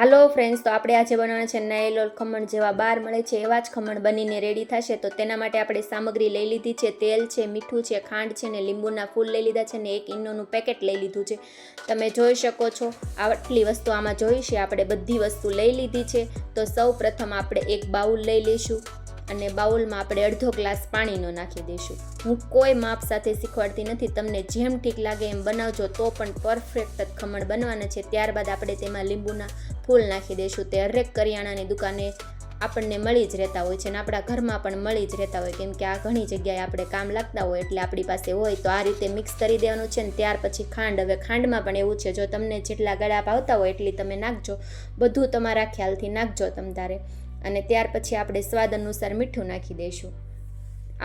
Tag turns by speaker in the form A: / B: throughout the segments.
A: હાલો friends, તો આપણે આજે બનાવવાના છે નાયલોલ ખમણ જેવા બહાર મળે છે એવા જ ખમણ બનીને રેડી થશે. તો તેના માટે આપણે સામગ્રી લઈ લીધી છે. તેલ છે, મીઠું છે, ખાંડ છે ને લીંબુના ફૂલ લઈ લીધા છે ને 1 ઈનોનું પેકેટ લઈ લીધું છે. તમે જોઈ શકો છો આટલી વસ્તુ આમાં જોઈ છે. આપણે બધી વસ્તુ લઈ લીધી છે. તો સૌ પ્રથમ આપણે એક બાઉલ લઈ લઈશું અને બાઉલમાં આપણે અડધો ગ્લાસ પાણીનો નાખી દઈશું. હું કોઈ માપ સાથે શીખવાડતી નથી, તમને જેમ ઠીક લાગે એમ બનાવજો તો પણ પરફેક્ટ જ ખમણ બનવાના છે. ત્યારબાદ આપણે તેમાં લીંબુના ફૂલ નાખી દઈશું. તે હરેક કરિયાણાની દુકાને આપણને મળી જ રહેતા હોય છે અને આપણા ઘરમાં પણ મળી જ રહેતા હોય, કેમ કે આ ઘણી જગ્યાએ આપણે કામ લાગતા હોય એટલે આપણી પાસે હોય. તો આ રીતે મિક્સ કરી દેવાનું છે ને ત્યાર પછી ખાંડ. હવે ખાંડમાં પણ એવું છે, જો તમને જેટલા ગળા ભાવતા હોય એટલી તમે નાખજો, બધું તમારા ખ્યાલથી નાખજો તમ તારે. અને ત્યાર પછી આપણે સ્વાદ અનુસાર મીઠું નાખી દઈશું.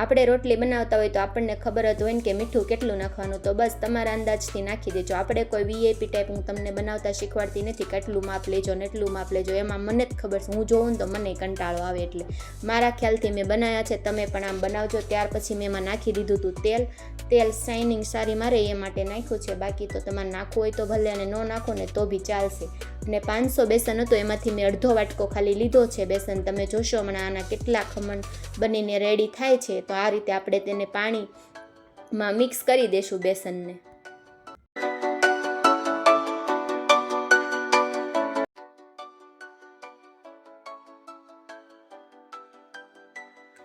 A: આપણે રોટલી બનાવતા હોય તો આપણને ખબર જ હોય ને કે મીઠું કેટલું નાખવાનું, તો બસ તમારા અંદાજથી નાખી દેજો. આપણે કોઈ વીઆઈપી ટાઈપ હું તમને બનાવતા શીખવાડતી નથી, કેટલું માપ લેજો ને એટલું માપ લેજો, એમાં મને જ ખબર છે. હું જોઉં ને તો મને કંટાળો આવે, એટલે મારા ખ્યાલથી મેં બનાવ્યા છે. તમે પણ આમ બનાવજો. ત્યાર પછી મેં એમાં નાખી દીધું હતું તેલ. તેલ શાઇનિંગ સારી મારે એ માટે નાખ્યું છે, બાકી તો તમારે નાખવું હોય તો ભલે અને ન નાખો ને તો બી ચાલશે. અને 500 બેસન હતો, એમાંથી મેં અડધો વાટકો ખાલી લીધો છે બેસન. તમે જોશો હમણાં આના કેટલા ખમણ બનીને રેડી થાય છે. તો આ રીતે આપણે તેને પાણીમાં મિક્સ કરી દઈશું બેસનને.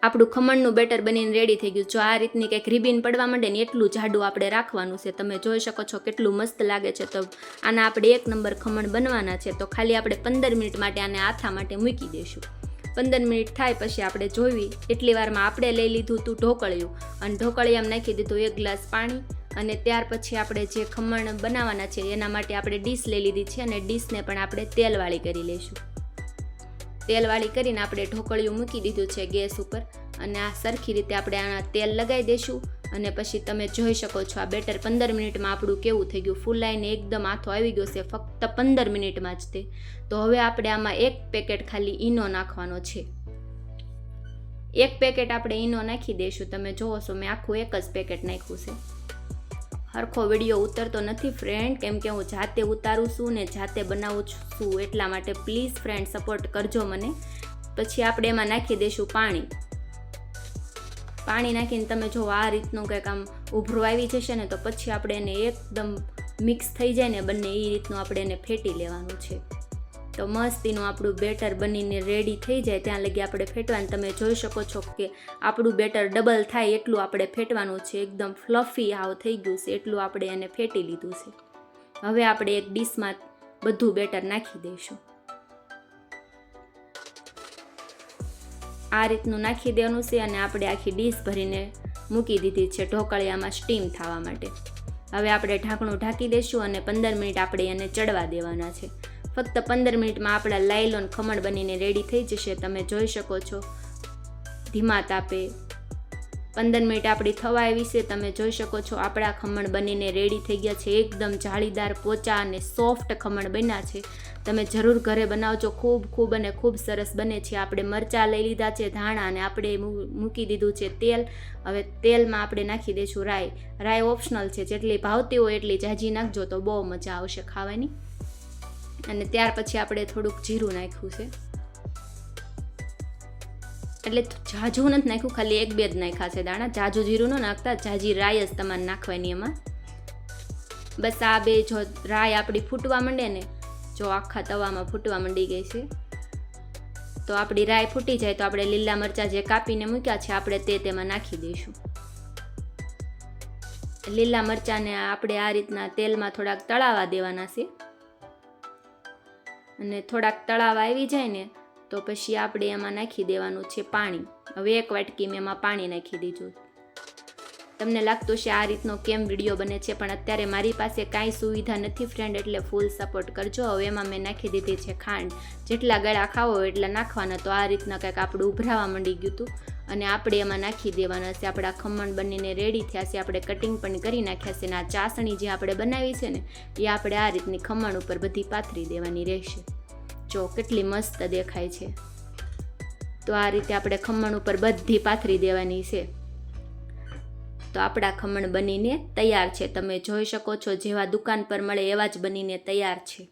A: આપણું ખમણનું બેટર બનીને રેડી થઈ ગયું. જો આ રીતની કંઈક રિબીન પડવા માંડે ને એટલું જાડું આપણે રાખવાનું છે. તમે જોઈ શકો છો કેટલું મસ્ત લાગે છે. તો આના આપણે 1 નંબર ખમણ બનવાના છે. તો ખાલી આપણે 15 મિનિટ માટે આને આથા માટે મૂકી દઈશું. 15 મિનિટ થાય પછી આપણે જોઈવી એટલી વારમાં આપણે લઈ લીધું હતું ઢોકળિયું, અને ઢોકળિયામાં નાખી દીધું 1 ગ્લાસ પાણી. અને ત્યાર પછી આપણે જે ખમણ બનાવવાના છે એના માટે આપણે ડીશ લઈ લીધી છે અને ડીશને પણ આપણે તેલવાળી કરી લઈશું. તેલવાળી કરીને આપણે ઢોકળિયું મૂકી દીધું છે ગેસ ઉપર, અને આ સરખી રીતે આપણે આના તેલ લગાવી દઈશું. અને પછી તમે જોઈ શકો છો આ બેટર 15 મિનિટમાં આપણું કેવું થઈ ગયું, ફૂલાઈને એકદમ આથો આવી ગયો છે ફક્ત 15 મિનિટમાં જ તે. તો હવે આપણે આમાં 1 પેકેટ ખાલી ઈનો નાખવાનો છે. 1 પેકેટ આપણે ઈનો નાખી દઈશું. તમે જોવો છો મેં આખું 1 જ પેકેટ નાખ્યું છે. હરખો વિડીયો ઉતરતો નથી ફ્રેન્ડ, કેમ કે હું જાતે ઉતારું છું ને જાતે બનાવું છું, એટલા માટે પ્લીઝ ફ્રેન્ડ સપોર્ટ કરજો મને. પછી આપણે એમાં નાખી દઈશું પાણી. પાણી નાખીને તમે જો આ રીતનું કંઈક આમ ઉભરું આવી જશે ને, તો પછી આપણે એને એકદમ મિક્સ થઈ જાય ને બંને, એ રીતનું આપણે એને ફેટી લેવાનું છે. તો મસ્તીનું આપણું બેટર બનીને રેડી થઈ જાય ત્યાં લગી આપણે ફેટવાનું. તમે જોઈ શકો છો કે આપણું બેટર ડબલ થાય એટલું આપણે ફેટવાનું છે. એકદમ ફ્લફી હાવ થઈ ગયું છે એટલું આપણે એને ફેટી લીધું છે. હવે આપણે એક ડીશમાં બધું બેટર નાખી દઈશું. આ રીતનું નાખી દેવાનું છે અને આપણે આખી ડીશ ભરીને મૂકી દીધી છે ઢોકળિયામાં સ્ટીમ થવા માટે. હવે આપણે ઢાંકણું ઢાંકી દઈશું અને 15 મિનિટ આપણે એને ચડવા દેવાના છે. ફક્ત 15 મિનિટમાં આપણા લાયલોન ખમણ બનીને રેડી થઈ જશે. તમે જોઈ શકો છો ધીમા તાપે 15 મિનિટ આપણી થવા આવી છે. તમે જોઈ શકો છો આપણા ખમણ બનીને રેડી થઈ ગયા છે. એકદમ જાળીદાર, પોચા અને સોફ્ટ ખમણ બન્યા છે. તમે જરૂર ઘરે બનાવજો. ખૂબ અને ખૂબ સરસ બને છે. આપણે મરચાં લઈ લીધા છે, ધાણા, અને આપણે મૂકી દીધું છે તેલ. હવે તેલમાં આપણે નાખી દઈશું રાઈ. રાઈ ઓપ્શનલ છે, જેટલી ભાવતી હોય એટલી જાજી નાખજો તો બહુ મજા આવશે ખાવાની. અને ત્યાર પછી આપણે થોડુંક જીરું નાખ્યું છે, એટલે જાજુ નથી નાખ્યું, ખાલી 1-2 જ નાખ્યા છે દાણા. જાજુ જીરું ન નાખતા, જાજી રાઈ જ તમારે નાખવાની એમાં. બસ આ બે જો રાઈ આપણી ફૂટવા માંડે ને, જો આખા તવામાં ફૂટવા માંડી ગઈ છે, તો આપણી રાઈ ફૂટી જાય તો આપણે લીલા મરચાં જે કાપીને મૂક્યા છે આપણે તે તેમાં નાખી દઈશું. લીલા મરચાંને આપણે આ રીતના તેલમાં થોડાક તળાવા દેવાના છે, અને થોડાક તળાવા આવી જાય ને તો પછી આપણે એમાં નાખી દેવાનું છે પાણી. હવે 1 વાટકી મેં એમાં પાણી નાખી દીધું. તમને લાગતું છે આ રીતનો કેમ વિડીયો બને છે, પણ અત્યારે મારી પાસે કાંઈ સુવિધા નથી ફ્રેન્ડ, એટલે ફૂલ સપોર્ટ કરજો. હવે એમાં મેં નાખી દીધી છે ખાંડ. જેટલા ગળા ખાવો હોય એટલા નાખવાના. તો આ રીતના કંઈક આપણું ઉભરાવા માંડી ગયું હતું અને આપણે એમાં નાખી દેવાના છે. આપણા ખમણ બનીને રેડી થયા છે. આપણે કટિંગ પણ કરી નાખ્યા છે. અને આ ચાસણી જે આપણે બનાવી છે ને એ આપણે આ રીતની ખમણ ઉપર બધી પાથરી દેવાની રહેશે. જો કેટલી મસ્ત દેખાય છે. તો આ રીતે આપણે ખમણ ઉપર બધી પાથરી દેવાની છે. તો આપણા ખમણ બનીને તૈયાર છે. તમે જોઈ શકો છો જેવા દુકાન પર મળે એવા જ બનીને તૈયાર છે.